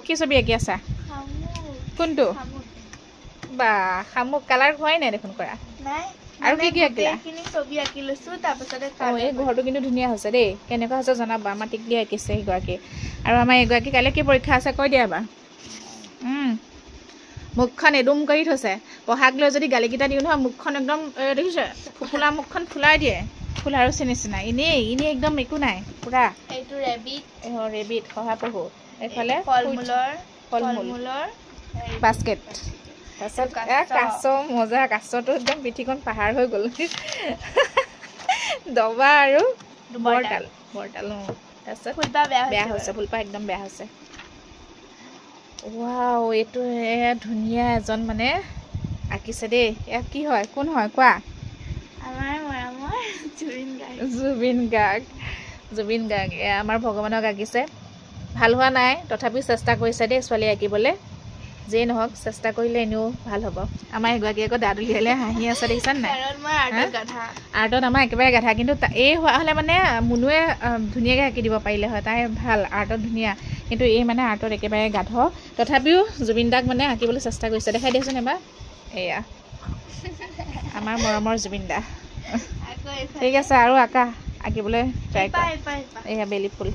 কি ছবি আঁকি আছা কোনটো বা শামুক কালাৰ হোৱাই নাই দেখোন কৰা আৰু কি কি আঁকিলা ছবি আঁকি লৈছো তাৰপিছতে এই ঘৰটো কিন্তু ধুনীয়া হৈছে দেই কেনেকুৱা হৈছে জনাবা আমাৰ টিকলি আঁকিছে এইগৰাকী আৰু আমাৰ এইগৰাকী কাইলৈ কি পৰীক্ষা আছে কৈ দিয়া এবাৰ মুখখন এদুম কৰি থৈছে পঢ়াক লৈ যদি গালিকেইটা দিওঁ নহয় মুখখন একদম দেখিছে ফুলা মুখখন ফুলাই দিয়ে ফুলাৰুচি নিচিনা এনেই একদম একো নাই পুৰা এইটো ৰেবিট শহাপহু এইফালে ফল মূলৰ বাস্কেট তাৰপিছত কাছ মজা কাছটো একদম পিঠিখন পাহাৰ হৈ গ'ল দবা আৰু বৰতাল তাৰপিছত ফুলপা বেয়া হৈছে ফুলপা একদম বেয়া হৈছে ৱাও এইটো ধুনীয়া এজন মানে আঁকিছে দেই এয়া কি হয় কোন হয় কোৱা জুবিন গাৰ্গ আমাৰ ভগৱানক আঁকিছে ভাল হোৱা নাই তথাপিও চেষ্টা কৰিছে দেই ছোৱালী আঁকিবলৈ যেই নহওক চেষ্টা কৰিলে এনেও ভাল হ'ব আমাৰ এগৰাকী আকৌ দাঁত উলিয়ালে হাঁহি আছে দেখিছানে নাই আৰ্টত আমাৰ একেবাৰে গাধা কিন্তু এই হোৱা হ'লে মানে মুনুৱে ধুনীয়াকৈ আঁকি দিব পাৰিলে হয় তাই ভাল আৰ্টত ধুনীয়া কিন্তু এই মানে আৰ্টত একেবাৰে গাধ তথাপিও জুবিন দাক মানে আঁকিবলৈ চেষ্টা কৰিছে দেখাই দিয়াচোন এবাৰ এয়া আমাৰ মৰমৰ জুবিন দা ঠিক আছে আৰু আঁকিবলৈ ট্ৰাই কৰা এয়া বেলি ফুল